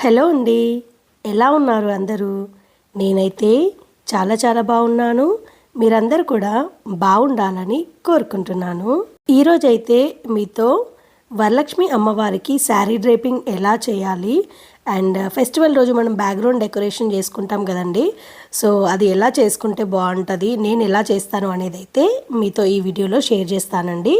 Hello అండి, ఎలా ఉన్నారు అందరూ? నేనైతే చాలా బాగున్నాను. మీరందరూ కూడా బాగుండాలని కోరుకుంటున్నాను. ఈరోజైతే మీతో వరలక్ష్మి అమ్మవారికి శారీ డ్రేపింగ్ ఎలా చేయాలి అండ్ ఫెస్టివల్ రోజు మనం బ్యాక్గ్రౌండ్ డెకరేషన్ చేసుకుంటాం కదండి. సో అది ఎలా చేసుకుంటే బాగుంటుంది, నేను ఎలా చేస్తాను అనేది అయితే మీతో ఈ వీడియోలో షేర్ చేస్తానండి.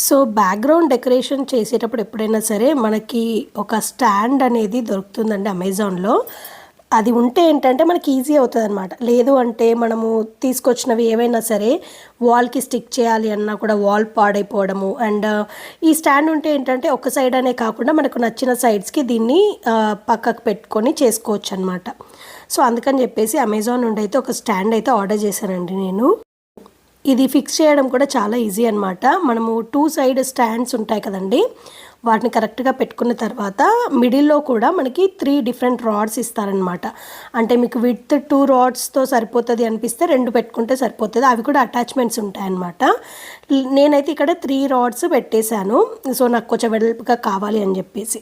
సో బ్యాక్గ్రౌండ్ డెకరేషన్ చేసేటప్పుడు ఎప్పుడైనా సరే మనకి ఒక స్టాండ్ అనేది దొరుకుతుందండి అమెజాన్లో. అది ఉంటే ఏంటంటే మనకి ఈజీ అవుతుంది అనమాట. లేదు అంటే మనము తీసుకొచ్చినవి ఏవైనా సరే వాల్కి స్టిక్ చేయాలి అన్నా కూడా వాల్ పాడైపోవడము. అండ్ ఈ స్టాండ్ ఉంటే ఏంటంటే ఒక సైడ్ అనే కాకుండా మనకు నచ్చిన సైడ్స్కి దీన్ని పక్కకు పెట్టుకొని చేసుకోవచ్చు అనమాట. సో అందుకని చెప్పేసి అమెజాన్ నుండి అయితే ఒక స్టాండ్ అయితే ఆర్డర్ చేశానండి నేను. ఇది ఫిక్స్ చేయడం కూడా చాలా ఈజీ అనమాట. మనము 2 సైడ్ స్టాండ్స్ ఉంటాయి కదండి, వాటిని కరెక్ట్గా పెట్టుకున్న తర్వాత మిడిల్లో కూడా మనకి 3 డిఫరెంట్ రాడ్స్ ఇస్తారనమాట. అంటే మీకు విత్ 2 రాడ్స్తో సరిపోతుంది అనిపిస్తే 2 పెట్టుకుంటే సరిపోతుంది. అవి కూడా అటాచ్మెంట్స్ ఉంటాయన్నమాట. నేనైతే ఇక్కడ 3 రాడ్స్ పెట్టేశాను. సో నాకు కొంచెం వెడల్పుగా కావాలి అని చెప్పేసి.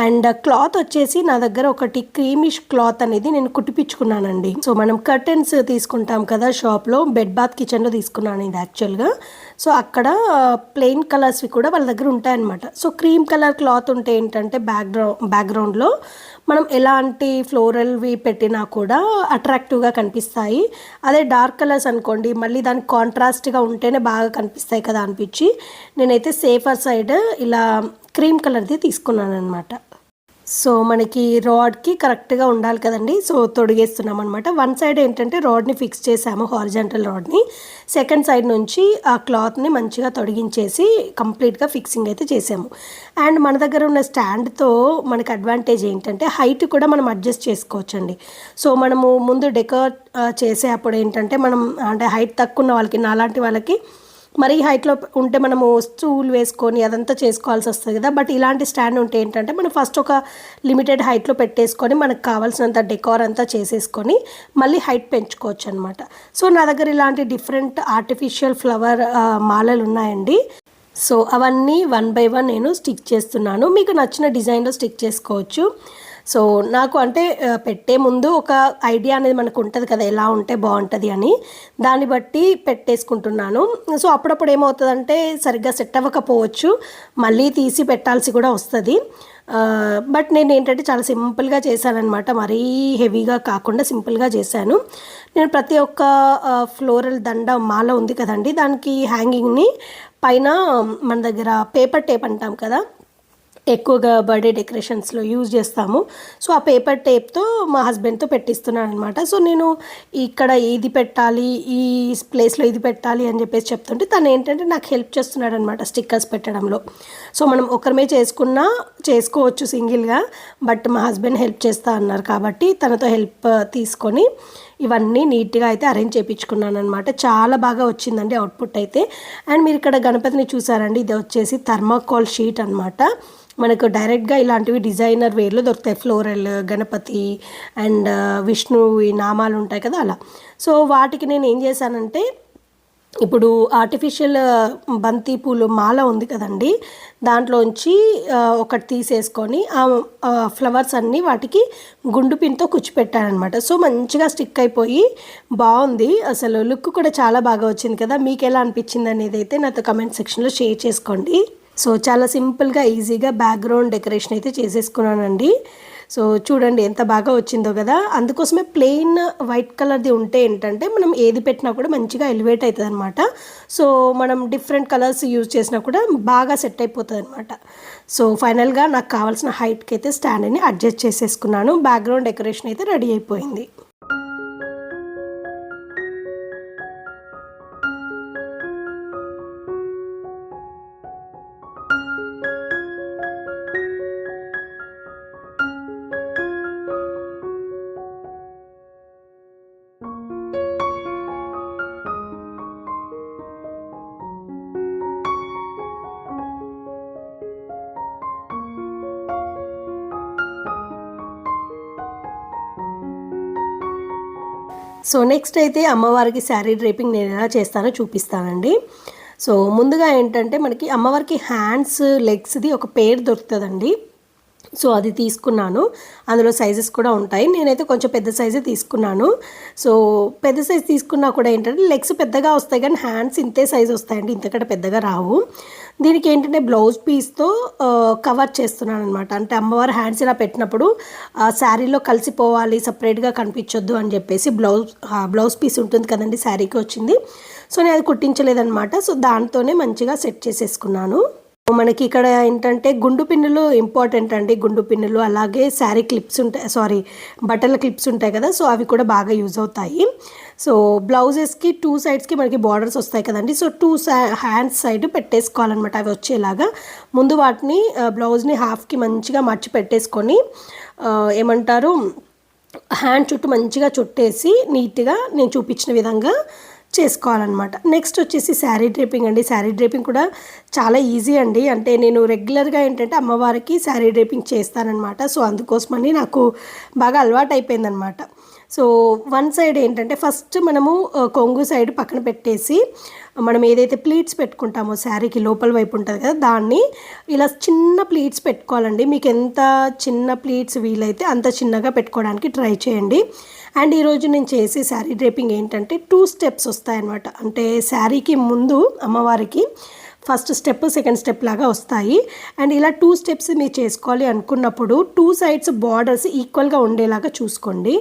అండ్ క్లాత్ వచ్చేసి నా దగ్గర ఒకటి క్రీమిష్ క్లాత్ అనేది నేను కుట్టిపించుకున్నానండి. సో మనం కర్టెన్స్ తీసుకుంటాం కదా షాప్లో, బెడ్ బాత్ కిచెన్లో తీసుకున్నాను ఇది యాక్చువల్గా. సో అక్కడ ప్లెయిన్ కలర్స్వి కూడా వాళ్ళ దగ్గర ఉంటాయన్నమాట. సో క్రీమ్ కలర్ క్లాత్ ఉంటే ఏంటంటే బ్యాక్గ్రౌండ్లో మనం ఎలాంటి ఫ్లోరల్వి పెట్టినా కూడా అట్రాక్టివ్గా కనిపిస్తాయి. అదే డార్క్ కలర్స్ అనుకోండి మళ్ళీ దానికి కాంట్రాస్ట్గా ఉంటేనే బాగా కనిపిస్తాయి కదా అనిపించి నేనైతే సేఫర్ సైడ్ ఇలా క్రీమ్ కలర్ది తీసుకున్నాను అనమాట. సో మనకి రాడ్కి కరెక్ట్గా ఉండాలి కదండి. సో తొడిగేస్తున్నాం అనమాట. వన్ సైడ్ ఏంటంటే రాడ్ని ఫిక్స్ చేసాము, హారిజాంటల్ రాడ్ని. సెకండ్ సైడ్ నుంచి ఆ క్లాత్ని మంచిగా తొడిగించేసి కంప్లీట్గా ఫిక్సింగ్ అయితే చేసాము. అండ్ మన దగ్గర ఉన్న స్టాండ్తో మనకి అడ్వాంటేజ్ ఏంటంటే హైట్ కూడా మనం అడ్జస్ట్ చేసుకోవచ్చండి. సో మనము ముందు డెకర్ చేసే అప్పుడు ఏంటంటే మనం అంటే హైట్ తక్కువ ఉన్న వాళ్ళకి, నాలాంటి వాళ్ళకి మరీ హైట్లో ఉంటే మనము స్టూల్ వేసుకొని అదంతా చేసుకోవాల్సి వస్తుంది కదా. బట్ ఇలాంటి స్టాండ్ ఉంటే ఏంటంటే మనం ఫస్ట్ ఒక లిమిటెడ్ హైట్లో పెట్టేసుకొని మనకు కావాల్సినంత డెకార్ అంతా చేసేసుకొని మళ్ళీ హైట్ పెంచుకోవచ్చు అనమాట. సో నా దగ్గర ఇలాంటి డిఫరెంట్ ఆర్టిఫిషియల్ ఫ్లవర్ మాలలు ఉన్నాయండి. సో అవన్నీ 1 by 1 నేను స్టిక్ చేస్తున్నాను. మీకు నచ్చిన డిజైన్లో స్టిక్ చేసుకోవచ్చు. సో నాకు అంటే పెట్టే ముందు ఒక ఐడియా అనేది మనకు ఉంటుంది కదా, ఎలా ఉంటే బాగుంటుంది అని, దాన్ని బట్టి పెట్టేసుకుంటున్నాను. సో అప్పుడప్పుడు ఏమవుతుందంటే సరిగ్గా సెట్ అవ్వకపోవచ్చు, మళ్ళీ తీసి పెట్టాల్సి కూడా వస్తుంది. బట్ నేను ఏంటంటే చాలా సింపుల్గా చేశానమాట. మరీ హెవీగా కాకుండా సింపుల్గా చేశాను. నేను ప్రతి ఒక్క ఫ్లోరల్ దండ మాల ఉంది కదండి, దానికి హ్యాంగింగ్ని పైన మన దగ్గర పేపర్ టేప్ అంటాం కదా, ఎక్కువగా బర్త్డే డెకరేషన్స్లో యూజ్ చేస్తాము. సో ఆ పేపర్ టేప్తో మా హస్బెండ్తో పెట్టిస్తున్నాను అనమాట. సో నేను ఇక్కడ ఇది పెట్టాలి, ఈ ప్లేస్లో ఇది పెట్టాలి అని చెప్పేసి చెప్తుంటే తను ఏంటంటే నాకు హెల్ప్ చేస్తున్నాడు అనమాట స్టిక్కర్స్ పెట్టడంలో. సో మనం ఒకరిమే చేసుకోవచ్చు సింగిల్గా, బట్ మా హస్బెండ్ హెల్ప్ చేస్తా అన్నారు కాబట్టి తనతో హెల్ప్ తీసుకొని ఇవన్నీ నీట్గా అయితే అరేంజ్ చేయించుకున్నాను అనమాట. చాలా బాగా వచ్చిందండి అవుట్పుట్ అయితే. అండ్ మీరు ఇక్కడ గణపతిని చూసారండి, ఇది వచ్చేసి థర్మాకోల్ షీట్ అనమాట. మనకు డైరెక్ట్గా ఇలాంటివి డిజైనర్ వేర్లో దొరుకుతాయి, ఫ్లోరల్ గణపతి అండ్ విష్ణువి నామాలు ఉంటాయి కదా అలా. సో వాటికి నేను ఏం చేశానంటే ఇప్పుడు ఆర్టిఫిషియల్ బంతి పూలు మాల ఉంది కదండి, దాంట్లోంచి ఒకటి తీసేసుకొని ఆ ఫ్లవర్స్ అన్నీ వాటికి గుండు పిన్తో కుచ్చిపెట్టానమాట. సో మంచిగా స్టిక్ అయిపోయి బాగుంది, అసలు లుక్ కూడా చాలా బాగా వచ్చింది కదా. మీకు ఎలా అనిపించింది అనేది అయితే నాతో కమెంట్ సెక్షన్లో షేర్ చేసుకోండి. సో చాలా సింపుల్గా ఈజీగా బ్యాక్గ్రౌండ్ డెకరేషన్ అయితే చేసేసుకున్నానండి. సో చూడండి ఎంత బాగా వచ్చిందో కదా. అందుకోసమే ప్లెయిన్ వైట్ కలర్ది ఉంటే ఏంటంటే మనం ఏది పెట్టినా కూడా మంచిగా ఎలివేట్ అవుతుంది అనమాట. సో మనం డిఫరెంట్ కలర్స్ యూజ్ చేసినా కూడా బాగా సెట్ అయిపోతుంది అనమాట. సో ఫైనల్గా నాకు కావాల్సిన హైట్కి అయితే స్టాండ్ని అడ్జస్ట్ చేసేసుకున్నాను. బ్యాక్గ్రౌండ్ డెకరేషన్ అయితే రెడీ అయిపోయింది. సో నెక్స్ట్ అయితే అమ్మవారికి శారీ డ్రేపింగ్ నేను ఎలా చేస్తానో చూపిస్తానండి. సో ముందుగా ఏంటంటే మనకి అమ్మవారికి హ్యాండ్స్ లెగ్స్ది ఒక పేర్ దొరుకుతుందండి. సో అది తీసుకున్నాను. అందులో సైజెస్ కూడా ఉంటాయి. నేనైతే కొంచెం పెద్ద సైజే తీసుకున్నాను. సో పెద్ద సైజ్ తీసుకున్నా కూడా ఏంటంటే లెగ్స్ పెద్దగా వస్తాయి కానీ హ్యాండ్స్ ఇంతే సైజ్ వస్తాయండి, ఇంతకంటే పెద్దగా రావు. దీనికి ఏంటంటే బ్లౌజ్ పీస్తో కవర్ చేస్తున్నాను అనమాట. అంటే అమ్మవారి హ్యాండ్స్ ఇలా పెట్టినప్పుడు శారీలో కలిసిపోవాలి, సపరేట్గా కనిపించొద్దు అని చెప్పేసి బ్లౌజ్ పీస్ ఉంటుంది కదండి శారీకి వచ్చింది. సో నేను అది కుట్టించలేదనమాట. సో దాంతోనే మంచిగా సెట్ చేసేసుకున్నాను. మనకి ఇక్కడ ఏంటంటే గుండు పిన్నులు ఇంపార్టెంట్ అండి. గుండు పిన్నులు అలాగే శారీ క్లిప్స్ ఉంటాయి, బట్టల క్లిప్స్ ఉంటాయి కదా, సో అవి కూడా బాగా యూజ్ అవుతాయి. సో బ్లౌజెస్కి 2 సైడ్స్కి మనకి బార్డర్స్ వస్తాయి కదండి. సో 2 హ్యాండ్స్ సైడ్ పెట్టేసుకోవాలన్నమాట. అవి వచ్చేలాగా ముందు వాటిని బ్లౌజ్ని హాఫ్కి మంచిగా మర్చి పెట్టేసుకొని ఏమంటారు హ్యాండ్ చుట్టూ మంచిగా చుట్టేసి నీట్గా నేను చూపించిన విధంగా చేసుకోవాలన్నమాట. నెక్స్ట్ వచ్చేసి శారీ డ్రేపింగ్ అండి. శారీ డ్రేపింగ్ కూడా చాలా ఈజీ అండి. అంటే నేను రెగ్యులర్గా ఏంటంటే అమ్మవారికి శారీ డ్రేపింగ్ చేస్తానన్నమాట. సో అందుకోసమని నాకు బాగా అలవాటు అయిపోయిందనమాట. సో వన్ సైడ్ ఏంటంటే ఫస్ట్ మనము కొంగు సైడ్ పక్కన పెట్టేసి మనం ఏదైతే ప్లీట్స్ పెట్టుకుంటామో శారీకి లోపల వైపు ఉంటుంది కదా, దాన్ని ఇలా చిన్న ప్లీట్స్ పెట్టుకోవాలండి. మీకు ఎంత చిన్న ప్లీట్స్ వీలైతే అంత చిన్నగా పెట్టుకోవడానికి ట్రై చేయండి. అండ్ ఈరోజు నేను చేసే శారీ డ్రేపింగ్ ఏంటంటే 2 స్టెప్స్ వస్తాయన్నమాట. అంటే శారీకి ముందు అమ్మవారికి ఫస్ట్ స్టెప్ సెకండ్ స్టెప్ లాగా వస్తాయి. అండ్ ఇలా 2 స్టెప్స్ మీరు చేసుకోవాలి అనుకున్నప్పుడు 2 సైడ్స్ బార్డర్స్ ఈక్వల్గా ఉండేలాగా చూసుకోండి.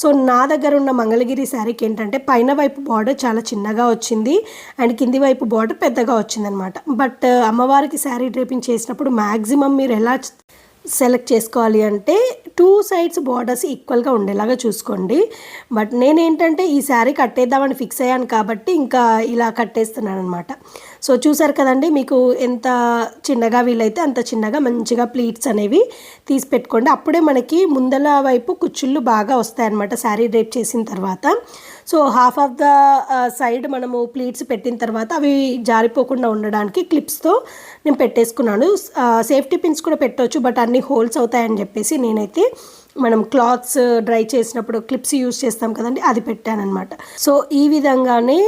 సో నా దగ్గర ఉన్న మంగళగిరి శారీకి ఏంటంటే పైన వైపు బార్డర్ చాలా చిన్నగా వచ్చింది అండ్ కింది వైపు బార్డర్ పెద్దగా వచ్చిందనమాట. బట్ అమ్మవారికి శారీ డ్రేపింగ్ చేసినప్పుడు మ్యాక్సిమం మీరు ఎలా సెలెక్ట్ చేసుకోవాలి అంటే 2 సైడ్స్ బార్డర్స్ ఈక్వల్గా ఉండేలాగా చూసుకోండి. బట్ నేనేంటంటే ఈ శారీ కట్టేద్దామని ఫిక్స్ అయ్యాను కాబట్టి ఇంకా ఇలా కట్టేస్తున్నాను అనమాట. సో చూసారు కదండి, మీకు ఎంత చిన్నగా వీలైతే అంత చిన్నగా మంచిగా ప్లీట్స్ అనేవి తీసి పెట్టుకోండి. అప్పుడే మనకి ముందల వైపు కుచ్చుళ్ళు బాగా వస్తాయన్నమాట శారీ డ్రేప్ చేసిన తర్వాత. So half of the side మనము ప్లీట్స్ పెట్టిన తర్వాత అవి జారిపోకుండా ఉండడానికి క్లిప్స్తో నేను పెట్టేసుకున్నాను. సేఫ్టీ పిన్స్ కూడా పెట్టవచ్చు, బట్ అన్ని హోల్స్ అవుతాయని చెప్పేసి నేనైతే మనం క్లాత్స్ డ్రై చేసినప్పుడు క్లిప్స్ యూజ్ చేస్తాం కదండి, అది పెట్టానమాట. సో ఈ విధంగానే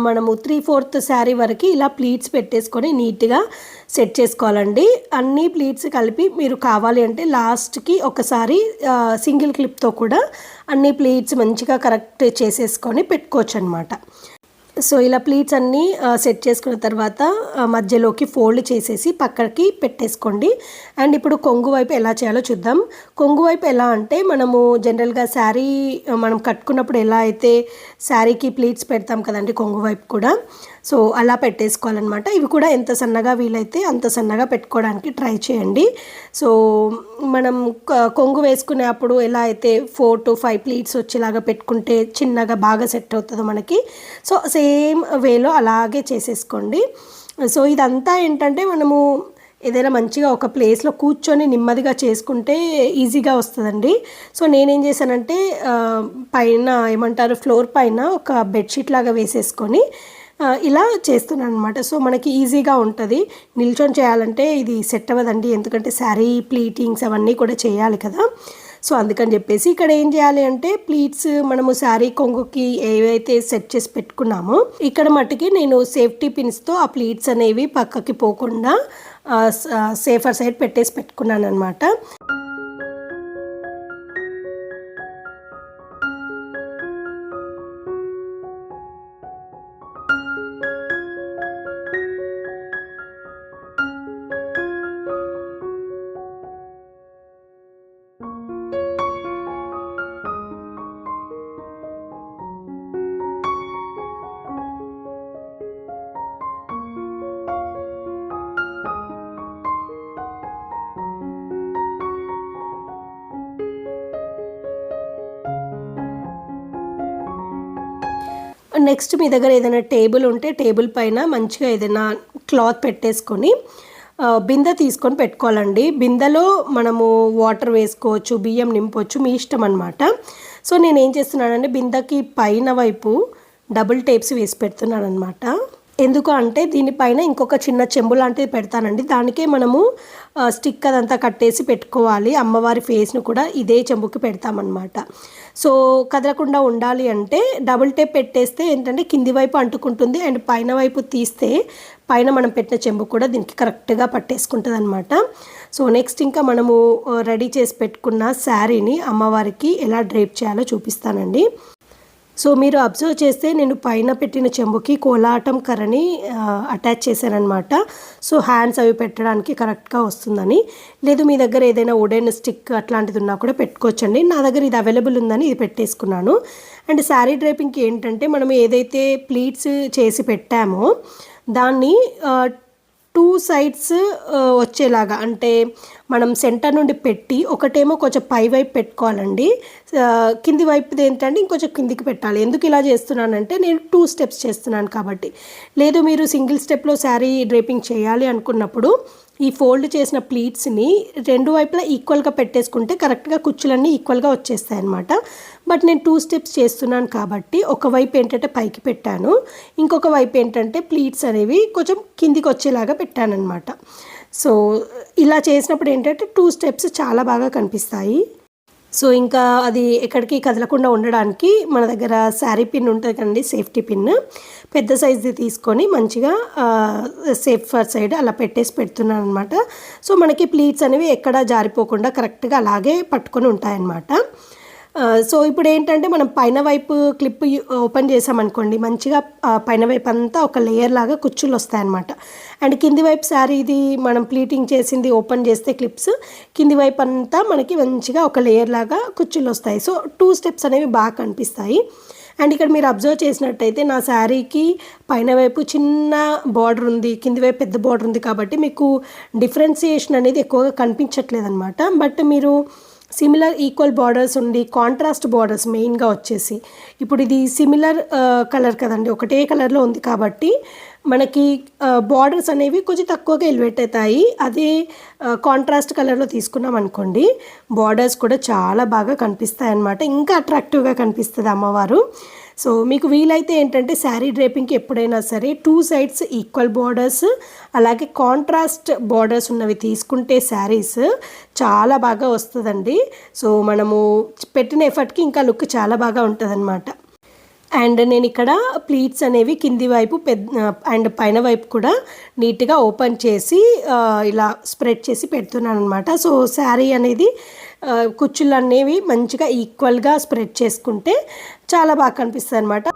మనము 3/4 శారీ వరకు ఇలా ప్లీట్స్ పెట్టేసుకొని నీట్గా సెట్ చేసుకోవాలండి. అన్ని ప్లీట్స్ కలిపి మీరు కావాలి అంటే లాస్ట్కి ఒకసారి సింగిల్ క్లిప్తో కూడా అన్ని ప్లీట్స్ మంచిగా కరెక్ట్ చేసేసుకొని పెట్టుకోవచ్చు అనమాట. సో ఇలా ప్లీట్స్ అన్నీ సెట్ చేసుకున్న తర్వాత మధ్యలోకి ఫోల్డ్ చేసేసి పక్కకి పెట్టేసుకోండి. అండ్ ఇప్పుడు కొంగు వైపు ఎలా చేయాలో చూద్దాం. కొంగు వైపు ఎలా అంటే మనము జనరల్గా శారీ మనం కట్టుకున్నప్పుడు ఎలా అయితే శారీకి ప్లీట్స్ పెడతాం కదండి, కొంగు వైపు కూడా సో అలా పెట్టేసుకోవాలన్నమాట. ఇవి కూడా ఎంత సన్నగా వీలైతే అంత సన్నగా పెట్టుకోవడానికి ట్రై చేయండి. సో మనం కొంగు వేసుకునేప్పుడు ఎలా అయితే 4 to 5 ప్లీట్స్ వచ్చేలాగా పెట్టుకుంటే చిన్నగా బాగా సెట్ అవుతుందో మనకి, సో సేమ్ వేలో అలాగే చేసేసుకోండి. సో ఇదంతా ఏంటంటే మనము ఏదైనా మంచిగా ఒక ప్లేస్లో కూర్చొని నెమ్మదిగా చేసుకుంటే ఈజీగా వస్తుందండి. సో నేనేం చేశానంటే పైన ఏమంటారు ఫ్లోర్ పైన ఒక బెడ్షీట్ లాగా వేసేసుకొని ఇలా చేస్తున్నాను అనమాట. సో మనకి ఈజీగా ఉంటుంది. నిల్చొని చేయాలంటే ఇది సెట్ అవ్వదండి, ఎందుకంటే శారీ ప్లీటింగ్స్ అవన్నీ కూడా చేయాలి కదా. సో అందుకని చెప్పేసి ఇక్కడ ఏం చేయాలి అంటే ప్లీట్స్ మనము శారీ కొంగుకి ఏవైతే సెట్ చేసి పెట్టుకున్నామో ఇక్కడ మట్టుకి నేను సేఫ్టీ పిన్స్తో ఆ ప్లీట్స్ అనేవి పక్కకి పోకుండా సేఫర్ సైడ్ పెట్టేసి పెట్టుకున్నాను అనమాట. నెక్స్ట్ మీ దగ్గర ఏదైనా టేబుల్ ఉంటే టేబుల్ పైన మంచిగా ఏదైనా క్లాత్ పెట్టేసుకొని బిందె తీసుకొని పెట్టుకోవాలండి. బిందెలో మనము వాటర్ వేసుకోవచ్చు, బియ్యం నింపవచ్చు, మీ ఇష్టం అనమాట. సో నేను ఏం చేస్తున్నానంటే బిందెకి పైన వైపు డబుల్ టేప్స్ వేసి పెడుతున్నాను అనమాట. ఎందుకు అంటే దీనిపైన ఇంకొక చిన్న చెంబు లాంటిది పెడతానండి. దానికే మనము స్టిక్ అదంతా కట్టేసి పెట్టుకోవాలి. అమ్మవారి ఫేస్‌ను కూడా ఇదే చెంబుకి పెడతామన్నమాట. సో, కదలకుండా ఉండాలి అంటే డబుల్ టేప్ పెట్టేస్తే ఏంటంటే కింది వైపు అంటుకుంటుంది. అండ్ పైన వైపు తీస్తే పైన మనం పెట్టిన చెంబు కూడా దీనికి కరెక్ట్‌గా పట్టేసుకుంటదనమాట. సో, నెక్స్ట్ ఇంకా మనము రెడీ చేసి పెట్టుకున్న శారీని అమ్మవారికి ఎలా డ్రేప్ చేయాలో చూపిస్తానండి. సో, మీరు అబ్జర్వ్ చేస్తే నేను పైన పెట్టిన చెంబుకి కోలాటం కర్రని అటాచ్ చేశాననమాట. సో, హ్యాండ్స్ అవి పెట్టడానికి కరెక్ట్‌గా వస్తుందని. లేదు మీ దగ్గర ఏదైనా వుడెన్ స్టిక్ అట్లాంటిది ఉన్నా కూడా పెట్టుకోవచ్చండి. నా దగ్గర ఇది అవైలబుల్ ఉందని ఇది పెట్టేసుకున్నాను. అండ్ శారీ డ్రేపింగ్‌కి ఏంటంటే మనం ఏదైతే ప్లీట్స్ చేసి పెట్టామో దాన్ని 2 సైడ్స్ వచ్చేలాగా, అంటే మనం సెంటర్ నుండి పెట్టి ఒకటేమో కొంచెం పై వైపు పెట్టుకోవాలండి. కింది వైపుది ఏంటంటే ఇంకొంచెం కిందికి పెట్టాలి. ఎందుకు ఇలా చేస్తున్నానంటే నేను 2 స్టెప్స్ చేస్తున్నాను కాబట్టి. లేదు మీరు సింగిల్ స్టెప్లో శారీ డ్రేపింగ్ చేయాలి అనుకున్నప్పుడు ఈ ఫోల్డ్ చేసిన ప్లీట్స్ని 2 వైపులా ఈక్వల్గా పెట్టేసుకుంటే కరెక్ట్గా కుచ్చులన్నీ ఈక్వల్గా వచ్చేస్తాయి అన్నమాట. బట్ నేను 2 స్టెప్స్ చేస్తున్నాను కాబట్టి ఒకవైపు ఏంటంటే పైకి పెట్టాను, ఇంకొక వైపు ఏంటంటే ప్లీట్స్ అనేవి కొంచెం కిందికి వచ్చేలాగా పెట్టానన్నమాట. సో, ఇలా చేసినప్పుడు ఏంటంటే 2 స్టెప్స్ చాలా బాగా కనిపిస్తాయి. సో, ఇంకా అది ఎక్కడికి కదలకుండా ఉండడానికి మన దగ్గర శారీ పిన్ ఉంటుంది కదండి, సేఫ్టీ పిన్, పెద్ద సైజ్ది తీసుకొని మంచిగా సేఫ్ ఫర్ సైడ్ అలా పెట్టేసి పెడుతున్నాను అనమాట. సో, మనకి ప్లీట్స్ అనేవి ఎక్కడ జారిపోకుండా కరెక్ట్గా అలాగే పట్టుకొని ఉంటాయన్నమాట. సో, ఇప్పుడు ఏంటంటే మనం పైన వైపు క్లిప్ ఓపెన్ చేసామనుకోండి, మంచిగా పైన వైపు అంతా ఒక లేయర్ లాగా కుచ్చులు వస్తాయన్నమాట. అండ్ కింది వైపు శారీ ఇది మనం ప్లీటింగ్ చేసింది ఓపెన్ చేస్తే క్లిప్స్ కింది వైపు అంతా మనకి మంచిగా ఒక లేయర్ లాగా కుచ్చులు వస్తాయి. సో, 2 స్టెప్స్ అనేవి బాగా కనిపిస్తాయి. అండ్ ఇక్కడ మీరు అబ్జర్వ్ చేసినట్టయితే నా శారీకి పైన వైపు చిన్న బార్డర్ ఉంది, కింది వైపు పెద్ద బార్డర్ ఉంది కాబట్టి మీకు డిఫరెన్సియేషన్ అనేది ఎక్కువగా కనిపించట్లేదు అనమాట. బట్ మీరు సిమిలర్ ఈక్వల్ బార్డర్స్ ఉండి కాంట్రాస్ట్ బార్డర్స్ మెయిన్గా వచ్చేసి, ఇప్పుడు ఇది సిమిలర్ కలర్ కదండి, ఒకటే కలర్లో ఉంది కాబట్టి మనకి బార్డర్స్ అనేవి కొంచెం తక్కువగా ఎలివేట్ అవుతాయి. అదే కాంట్రాస్ట్ కలర్లో తీసుకున్నాం అనుకోండి, బార్డర్స్ కూడా చాలా బాగా కనిపిస్తాయి అన్నమాట. ఇంకా అట్రాక్టివ్గా కనిపిస్తుంది అమ్మవారు. సో, మీకు వీలైతే ఏంటంటే శారీ డ్రేపింగ్కి ఎప్పుడైనా సరే 2 సైడ్స్ ఈక్వల్ బార్డర్స్ అలాగే కాంట్రాస్ట్ బార్డర్స్ ఉన్నవి తీసుకుంటే శారీస్ చాలా బాగా వస్తుందండి. సో, మనము పెట్టిన ఎఫర్ట్కి ఇంకా లుక్ చాలా బాగా ఉంటుందన్నమాట. అండ్ నేను ఇక్కడ ప్లీట్స్ అనేవి కింది వైపు అండ్ పైన వైపు కూడా నీట్గా ఓపెన్ చేసి ఇలా స్ప్రెడ్ చేసి పెడుతున్నాను అనమాట. సో, శారీ అనేది కుచ్చులు అనేవి మంచిగా ఈక్వల్గా స్ప్రెడ్ చేసుకుంటే చాలా బాగా కనిపిస్తుంది అనమాట.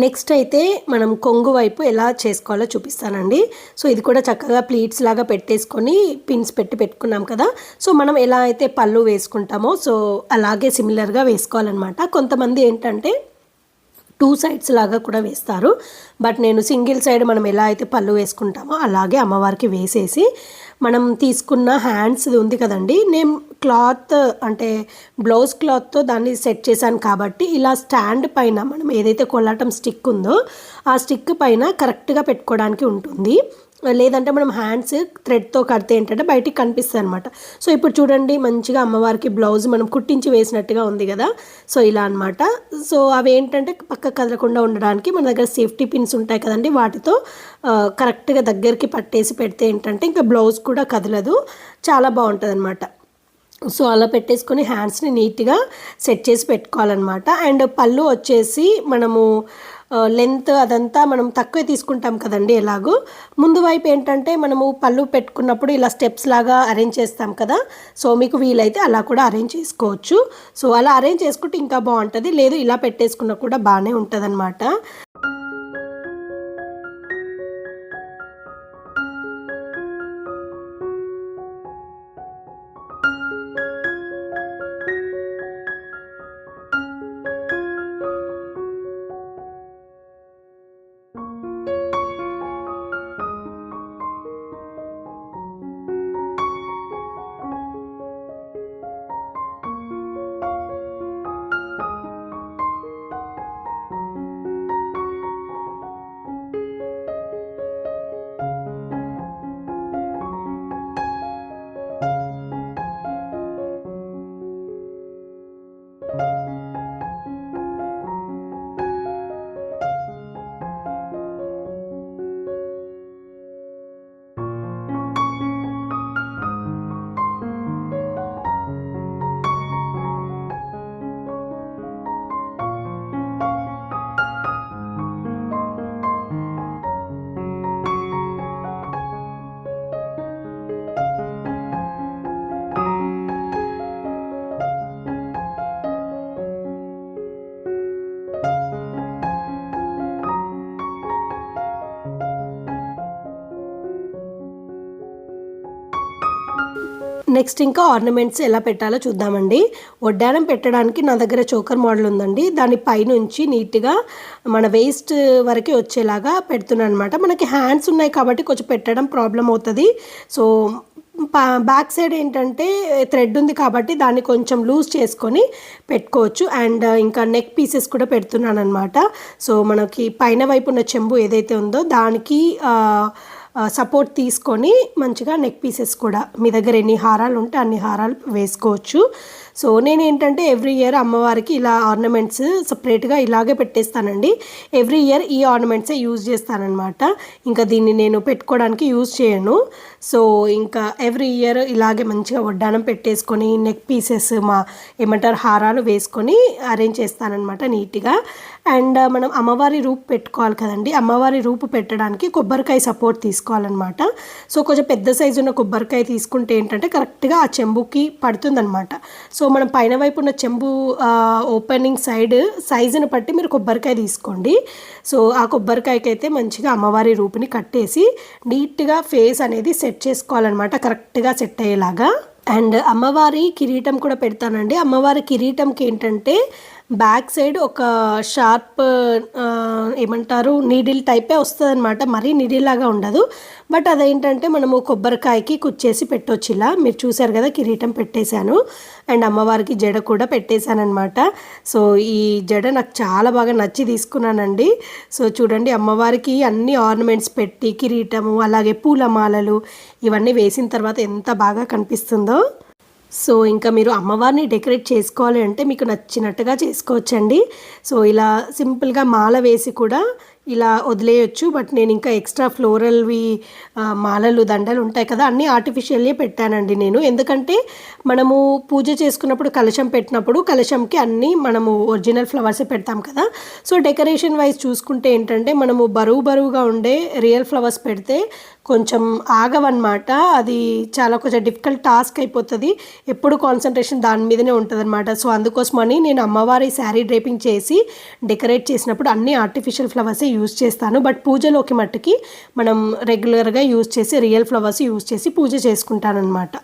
నెక్స్ట్ అయితే మనం కొంగు వైపు ఎలా చేసుకోవాలో చూపిస్తానండి. సో, ఇది కూడా చక్కగా ప్లీట్స్ లాగా పెట్టేసుకొని పిన్స్ పెట్టుకున్నాం కదా. సో, మనం ఎలా అయితే పళ్ళు వేసుకుంటామో సో అలాగే సిమిలర్గా వేసుకోవాలన్నమాట. కొంతమంది ఏంటంటే 2 సైడ్స్ లాగా కూడా వేస్తారు. బట్ నేను సింగిల్ సైడ్ మనం ఎలా అయితే పళ్ళు వేసుకుంటామో అలాగే అమ్మవారికి వేసేసి మనం తీసుకున్న హ్యాండ్స్ ఉంది కదండి, నేను క్లాత్ అంటే బ్లౌజ్ క్లాత్తో దాన్ని సెట్ చేశాను కాబట్టి ఇలా స్టాండ్ పైన మనం ఏదైతే కోలాటం స్టిక్ ఉందో ఆ స్టిక్ పైన కరెక్ట్గా పెట్టుకోవడానికి ఉంటుంది. లేదంటే మనం హ్యాండ్స్ థ్రెడ్తో కడితే ఏంటంటే బయటికి కనిపిస్తాయి అనమాట. సో, ఇప్పుడు చూడండి మంచిగా అమ్మవారికి బ్లౌజ్ మనం కుట్టించి వేసినట్టుగా ఉంది కదా. సో, ఇలా అనమాట. సో, అవి ఏంటంటే పక్క కదలకుండా ఉండడానికి మన దగ్గర సేఫ్టీ పిన్స్ ఉంటాయి కదండి, వాటితో కరెక్ట్గా దగ్గరికి పట్టేసి పెడితే ఏంటంటే ఇంకా బ్లౌజ్ కూడా కదలదు, చాలా బాగుంటుంది అనమాట. సో, అలా పెట్టేసుకొని హ్యాండ్స్ని నీట్గా సెట్ చేసి పెట్టుకోవాలన్నమాట. అండ్ పళ్ళు వచ్చేసి మనము లెంత్ అదంతా మనం తక్కువే తీసుకుంటాం కదండి. ఎలాగో ముందు వైపు ఏంటంటే మనము పళ్ళు పెట్టుకున్నప్పుడు ఇలా స్టెప్స్ లాగా అరేంజ్ చేస్తాం కదా. సో మీకు వీలైతే అలా కూడా అరేంజ్ చేసుకోవచ్చు. సో అలా అరేంజ్ చేసుకుంటే ఇంకా బాగుంటుంది, లేదు ఇలా పెట్టేసుకున్నా కూడా బాగానే ఉంటుంది అనమాట. నెక్స్ట్ ఇంకా ఆర్నమెంట్స్ ఎలా పెట్టాలో చూద్దామండి. వడ్డానం పెట్టడానికి నా దగ్గర చోకర్ మోడల్ ఉందండి. దాని పైనుంచి నీట్గా మన వేస్ట్ వరకు వచ్చేలాగా పెడుతున్నాను అనమాట. మనకి హ్యాండ్స్ ఉన్నాయి కాబట్టి కొంచెం పెట్టడం ప్రాబ్లం అవుతుంది. సో బ్యాక్ సైడ్ ఏంటంటే థ్రెడ్ ఉంది కాబట్టి దాన్ని కొంచెం లూజ్ చేసుకొని పెట్టుకోవచ్చు. అండ్ ఇంకా నెక్ పీసెస్ కూడా పెడుతున్నాను అనమాట. సో మనకి పైన వైపు ఉన్న చెంబు ఏదైతే ఉందో దానికి సపోర్ట్ తీసుకొని మంచిగా నెక్ పీసెస్ కూడా మీ దగ్గర ఎన్ని హారాలు ఉంటే అన్ని హారాలు వేసుకోవచ్చు. సో నేను ఏంటంటే ఎవ్రీ ఇయర్ అమ్మవారికి ఇలా ఆర్నమెంట్స్ సపరేట్గా ఇలాగే పెట్టేస్తానండి. ఎవ్రీ ఇయర్ ఈ ఆర్నమెంట్సే యూజ్ చేస్తానన్నమాట. ఇంకా దీన్ని నేను పెట్టుకోవడానికి యూజ్ చేయను. సో ఇంకా ఎవ్రీ ఇయర్ ఇలాగే మంచిగా వడ్డానం పెట్టేసుకొని నెక్ పీసెస్ ఏమంటారు హారాలు వేసుకొని అరేంజ్ చేస్తానన్నమాట నీట్గా. అండ్ మనం అమ్మవారి రూపు పెట్టుకోవాలి కదండి. అమ్మవారి రూపు పెట్టడానికి కొబ్బరికాయ సపోర్ట్ తీసుకోవాలన్నమాట. సో కొంచెం పెద్ద సైజు ఉన్న కొబ్బరికాయ తీసుకుంటే ఏంటంటే కరెక్ట్గా ఆ చెంబుకి పడుతుందన్నమాట. సో మనం పైన వైపు ఉన్న చెంబు ఓపెనింగ్ సైజుని బట్టి మీరు కొబ్బరికాయ తీసుకోండి. సో ఆ కొబ్బరికాయకి అయితే మంచిగా అమ్మవారి రూపుని కట్టేసి నీట్గా ఫేస్ అనేది సెట్ చేసుకోవాలన్నమాట, కరెక్ట్గా సెట్ అయ్యేలాగా. అండ్ అమ్మవారి కిరీటం కూడా పెడతానండి. అమ్మవారి కిరీటంకి ఏంటంటే బ్యాక్ సైడ్ ఒక షార్ప్ ఏమంటారు నీడిల్ టైపే వస్తుంది అనమాట. మరీ నీడిల్ లాగా ఉండదు. బట్ అదేంటంటే మనము కొబ్బరికాయకి కుచ్చేసి పెట్టవచ్చు. ఇలా మీరు చూసారు కదా, కిరీటం పెట్టేశాను అండ్ అమ్మవారికి జడ కూడా పెట్టేశాను అనమాట. సో ఈ జడ నాకు చాలా బాగా నచ్చి తీసుకున్నానండి. సో చూడండి, అమ్మవారికి అన్ని ఆర్నమెంట్స్ పెట్టి కిరీటము అలాగే పూలమాలలు ఇవన్నీ వేసిన తర్వాత ఎంత బాగా కనిపిస్తుందో. సో ఇంకా మీరు అమ్మవారిని డెకరేట్ చేసుకోవాలి అంటే మీకు నచ్చినట్టుగా చేసుకోవచ్చండి. సో ఇలా సింపుల్గా మాల వేసి కూడా ఇలా వదిలేయచ్చు. బట్ నేను ఇంకా ఎక్స్ట్రా ఫ్లోరల్వి మాలలు దండలు ఉంటాయి కదా, అన్నీ ఆర్టిఫిషియల్లే పెట్టానండి నేను. ఎందుకంటే మనము పూజ చేసుకున్నప్పుడు కలశం పెట్టినప్పుడు కలశంకి అన్నీ మనము ఒరిజినల్ ఫ్లవర్సే పెడతాం కదా. సో డెకరేషన్ వైజ్ చూసుకుంటే ఏంటంటే మనము బరువుగా ఉండే రియల్ ఫ్లవర్స్ పెడితే కొంచెం ఆగవన్నమాట. అది చాలా కొంచెం డిఫికల్ట్ టాస్క్ అయిపోతుంది. ఎప్పుడు కాన్సన్ట్రేషన్ దాని మీదనే ఉంటుంది అనమాట. సో అందుకోసమని నేను అమ్మవారి శారీ డ్రేపింగ్ చేసి డెకరేట్ చేసినప్పుడు అన్ని ఆర్టిఫిషియల్ ఫ్లవర్సే యూజ్ చేస్తాను. బట్ పూజలోకి మట్టుకి మనం రెగ్యులర్గా యూజ్ చేసి రియల్ ఫ్లవర్స్ యూజ్ చేసి పూజ చేసుకుంటానన్నమాట.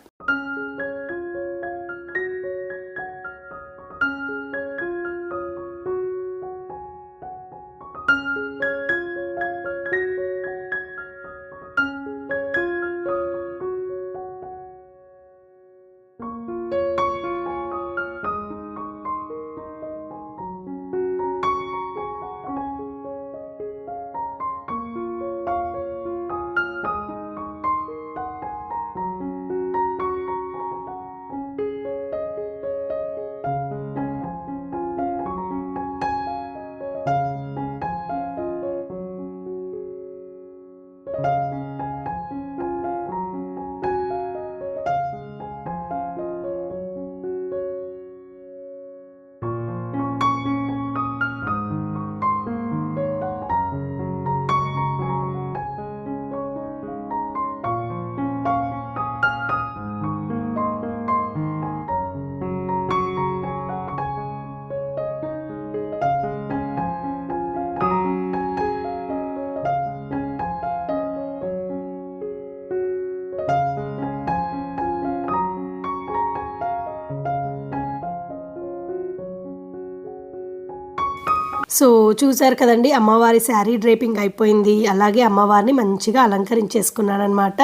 సో చూసారు కదండి, అమ్మవారి శారీ డ్రేపింగ్ అయిపోయింది. అలాగే అమ్మవారిని మంచిగా అలంకరించేసుకున్నానమాట.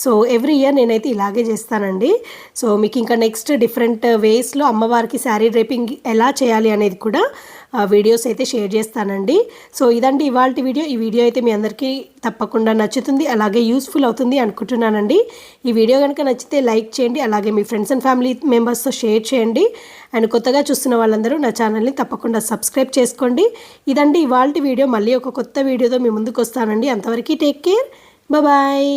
సో ఎవ్రీ ఇయర్ నేనైతే ఇలాగే చేస్తానండి. సో మీకు ఇంకా నెక్స్ట్ డిఫరెంట్ వేస్లో అమ్మవారికి శారీ డ్రేపింగ్ ఎలా చేయాలి అనేది కూడా వీడియోస్ అయితే షేర్ చేస్తానండి. సో ఇదండి ఇవాల్టి వీడియో. ఈ వీడియో అయితే మీ అందరికీ తప్పకుండా నచ్చుతుంది, అలాగే యూస్ఫుల్ అవుతుంది అనుకుంటున్నానండి. ఈ వీడియో కనుక నచ్చితే లైక్ చేయండి, అలాగే మీ ఫ్రెండ్స్ అండ్ ఫ్యామిలీ మెంబర్స్తో షేర్ చేయండి. అండ్ కొత్తగా చూస్తున్న వాళ్ళందరూ నా ఛానల్ని తప్పకుండా సబ్స్క్రైబ్ చేసుకోండి. ఇదండి ఇవాల్టి వీడియో. మళ్ళీ ఒక కొత్త వీడియోతో మీ ముందుకు వస్తానండి. అంతవరకు టేక్ కేర్, బాయ్.